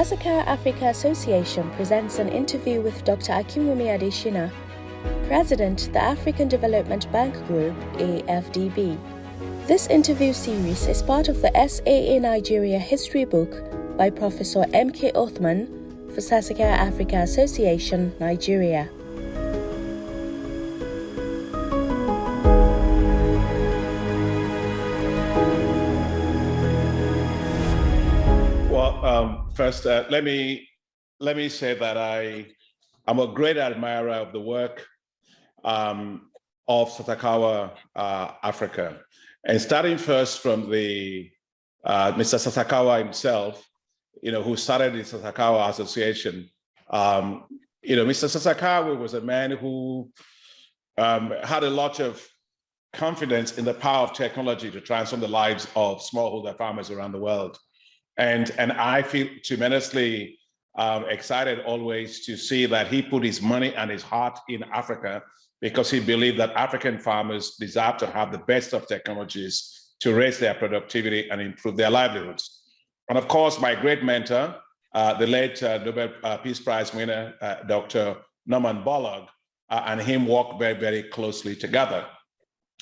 Sasakawa Africa Association presents an interview with Dr Akin Adesina, President, the African Development Bank Group, AfDB. This interview series is part of the SAA Nigeria History Book by Professor M.K. Othman for Sasakawa Africa Association, Nigeria. First, let me say that I'm a great admirer of the work of Sasakawa Africa, and starting first from the Mr. Sasakawa himself, who started the Sasakawa Association. Mr. Sasakawa was a man who had a lot of confidence in the power of technology to transform the lives of smallholder farmers around the world. And I feel tremendously excited always to see that he put his money and his heart in Africa, because he believed that African farmers deserve to have the best of technologies to raise their productivity and improve their livelihoods. And of course, my great mentor, the late Nobel Peace Prize winner, Dr. Norman Borlaug, and him worked very, very closely together.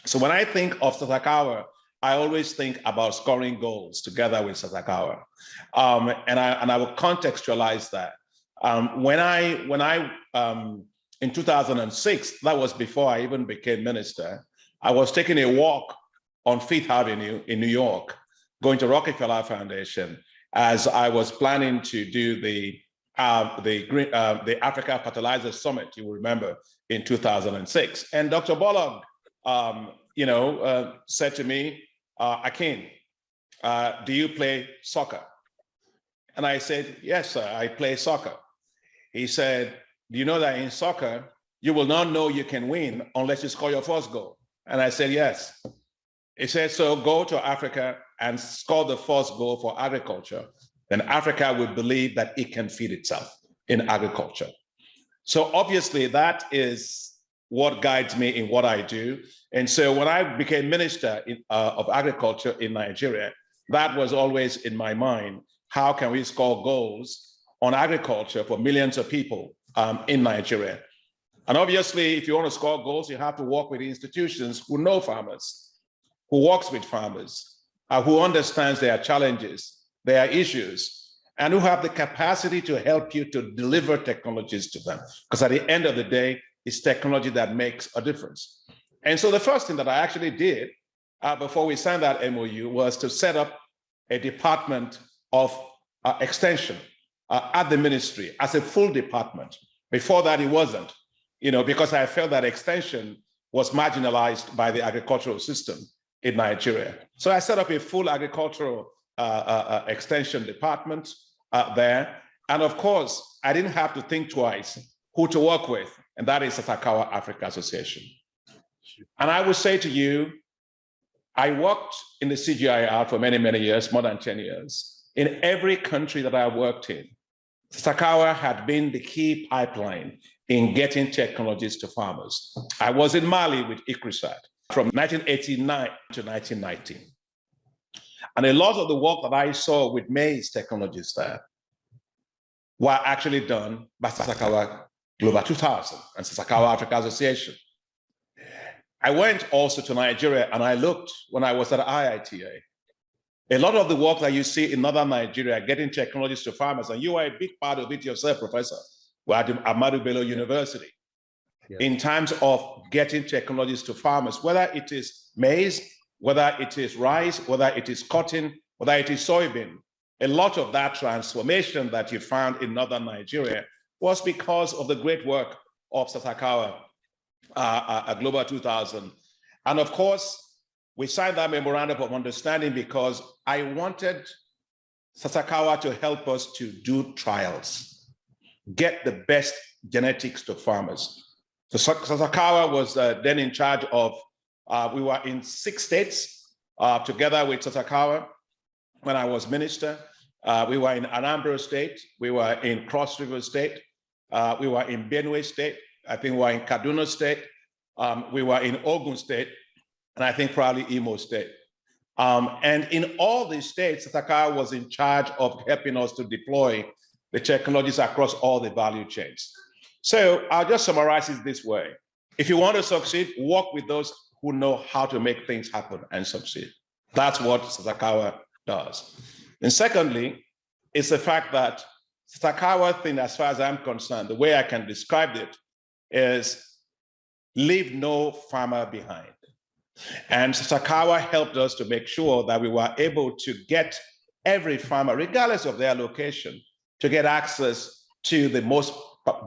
So when I think of Sasakawa, I always think about scoring goals together with Sasakawa, and I will contextualize that. When I in 2006, that was before I even became minister, I was taking a walk on Fifth Avenue in New York, going to Rockefeller Foundation, as I was planning to do the Africa Fertilizer Summit, you will remember, in 2006. And Dr. Borlaug, said to me, Akin, do you play soccer? And I said, yes, sir, I play soccer. He said, do you know that in soccer, you will not know you can win unless you score your first goal? And I said, yes. He said, so go to Africa and score the first goal for agriculture. Then Africa will believe that it can feed itself in agriculture. So obviously that is what guides me in what I do. And so when I became Minister of Agriculture in Nigeria, that was always in my mind. How can we score goals on agriculture for millions of people in Nigeria? And obviously, if you want to score goals, you have to work with institutions who know farmers, who works with farmers, who understands their challenges, their issues, and who have the capacity to help you to deliver technologies to them. Because at the end of the day, it's technology that makes a difference. And so the first thing that I actually did before we signed that MOU was to set up a department of extension at the ministry as a full department. Before that, it wasn't, because I felt that extension was marginalized by the agricultural system in Nigeria. So I set up a full agricultural extension department there. And of course, I didn't have to think twice who to work with, and that is the Sasakawa Africa Association. And I would say to you, I worked in the CGIAR for many, many years, more than 10 years. In every country that I worked in, Sasakawa had been the key pipeline in getting technologies to farmers. I was in Mali with ICRISAT from 1989 to 1990. And a lot of the work that I saw with maize technologies there were actually done by Sasakawa Global 2000 and Sasakawa Africa Association. I went also to Nigeria and I looked when I was at IITA. A lot of the work that you see in northern Nigeria, getting technologies to farmers, and you are a big part of it yourself, Professor, we're at Ahmadu Bello University, in terms of getting technologies to farmers, whether it is maize, whether it is rice, whether it is cotton, whether it is soybean. A lot of that transformation that you found in northern Nigeria was because of the great work of Sasakawa Global 2000. And of course, we signed that memorandum of understanding because I wanted Sasakawa to help us to do trials, get the best genetics to farmers. So Sasakawa was then in charge of, we were in 6 states together with Sasakawa when I was minister. We were in Anambra State, we were in Cross River State, we were in Benue State, I think we were in Kaduna State, we were in Ogun State, and I think probably Imo State. And in all these states, Sasakawa was in charge of helping us to deploy the technologies across all the value chains. So I'll just summarize it this way. If you want to succeed, work with those who know how to make things happen and succeed. That's what Sasakawa does. And secondly, it's the fact that Sasakawa thing, as far as I'm concerned, the way I can describe it is leave no farmer behind. And Sasakawa helped us to make sure that we were able to get every farmer, regardless of their location, to get access to the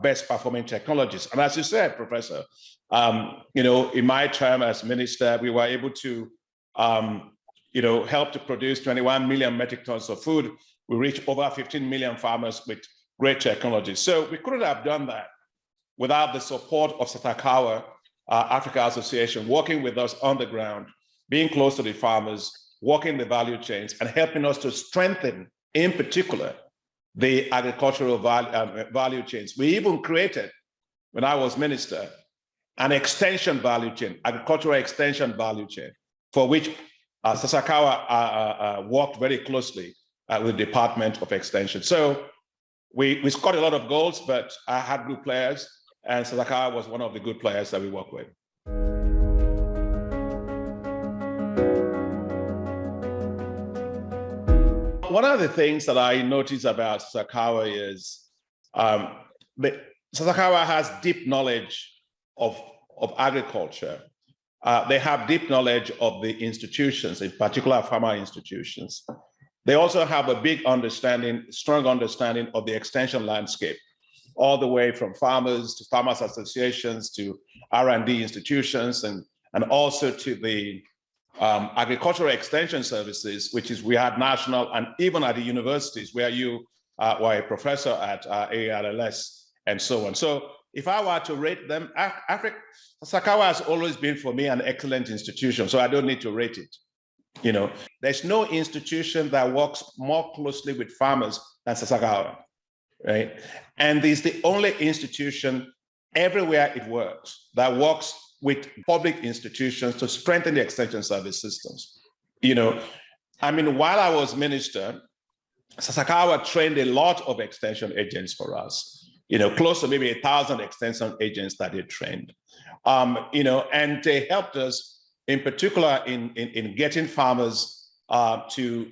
best performing technologies. And as you said, Professor, in my term as minister, we were able to, help to produce 21 million metric tons of food. We reached over 15 million farmers with great technology. So we couldn't have done that without the support of Sasakawa Africa Association, working with us on the ground, being close to the farmers, working the value chains, and helping us to strengthen, in particular, the agricultural value chains. We even created, when I was minister, an extension value chain, agricultural extension value chain, for which Sasakawa worked very closely with the Department of Extension. So we scored a lot of goals, but I had good players, and Sasakawa was one of the good players that we worked with. One of the things that I noticed about Sasakawa is Sasakawa has deep knowledge of agriculture. They have deep knowledge of the institutions, in particular farmer institutions. They also have a strong understanding of the extension landscape, all the way from farmers to farmers associations to R&D institutions, and also to the agricultural extension services, which is we had national and even at the universities where you were a professor at ARLS and so on. So if I were to rate them, Sasakawa has always been for me an excellent institution, so I don't need to rate it. There's no institution that works more closely with farmers than Sasakawa, right? And it's the only institution everywhere it works that works with public institutions to strengthen the extension service systems. While I was minister, Sasakawa trained a lot of extension agents for us, close to maybe 1,000 extension agents that they trained. And they helped us in particular in getting farmers to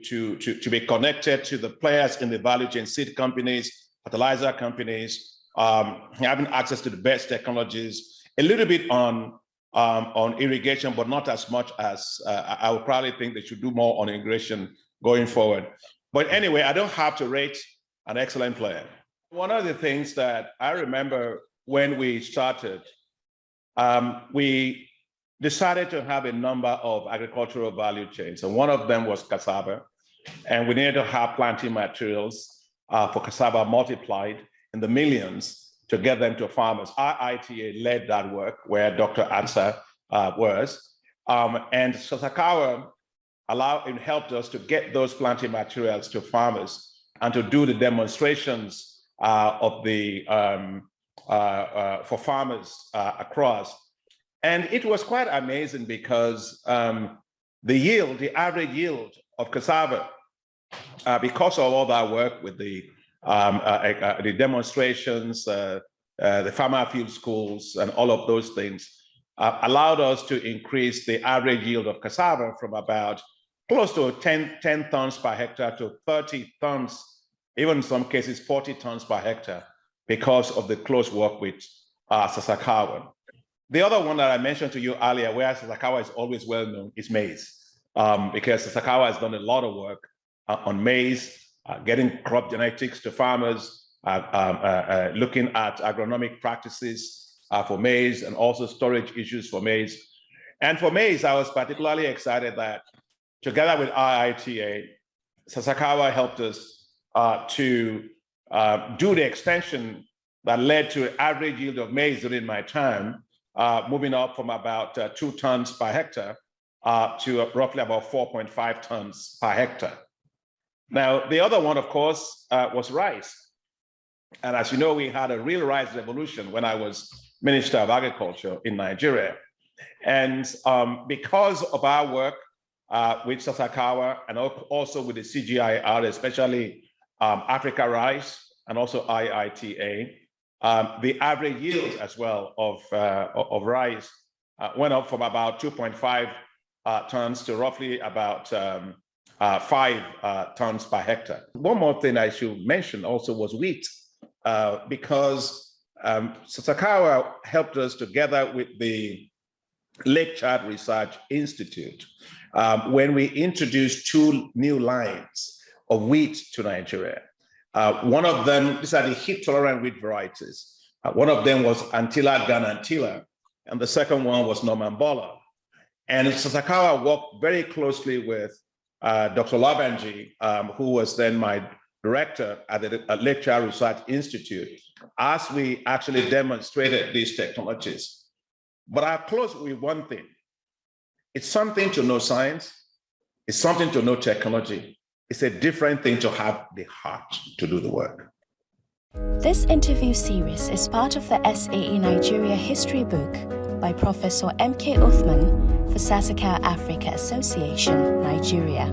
be connected to the players in the value chain, seed companies, fertilizer companies, having access to the best technologies, a little bit on irrigation, but not as much as I would probably think they should do more on irrigation going forward. But anyway, I don't have to rate an excellent player. One of the things that I remember when we started, we decided to have a number of agricultural value chains, and one of them was cassava, and we needed to have planting materials for cassava multiplied in the millions to get them to farmers. Our ITA led that work where Dr. Atsa was, and Sasakawa helped us to get those planting materials to farmers and to do the demonstrations for farmers across. And it was quite amazing because the average yield of cassava, because of all that work with the demonstrations, the farmer field schools, and all of those things, allowed us to increase the average yield of cassava from about close to 10 tons per hectare to 30 tons, even in some cases 40 tons per hectare, because of the close work with Sasakawa. The other one that I mentioned to you earlier, where Sasakawa is always well known, is maize, because Sasakawa has done a lot of work on maize, getting crop genetics to farmers, looking at agronomic practices for maize, and also storage issues for maize. And for maize, I was particularly excited that together with IITA, Sasakawa helped us to do the extension that led to an average yield of maize during my time, moving up from about 2 tons per hectare to roughly about 4.5 tons per hectare. Now, the other one, of course, was rice. And as you know, we had a real rice revolution when I was Minister of Agriculture in Nigeria. And because of our work with Sasakawa and also with the CGIR, especially Africa Rice and also IITA. The average yield as well of rice went up from about 2.5 tons to roughly about 5 tons per hectare. One more thing I should mention also was wheat, because Sasakawa helped us together with the Lake Chad Research Institute when we introduced 2 new lines of wheat to Nigeria. One of them, these are the heat-tolerant wheat varieties. One of them was Antilla Ganantilla, and the second one was Norman Borlaug. And Sasakawa worked very closely with Dr. Labanji, who was then my director at the Lake Chad Research Institute, as we actually demonstrated these technologies. But I'll close with one thing. It's something to know science. It's something to know technology. It's a different thing to have the heart to do the work. This interview series is part of the SAE Nigeria History Book by Professor M.K. Uthman for Sasakawa Africa Association, Nigeria.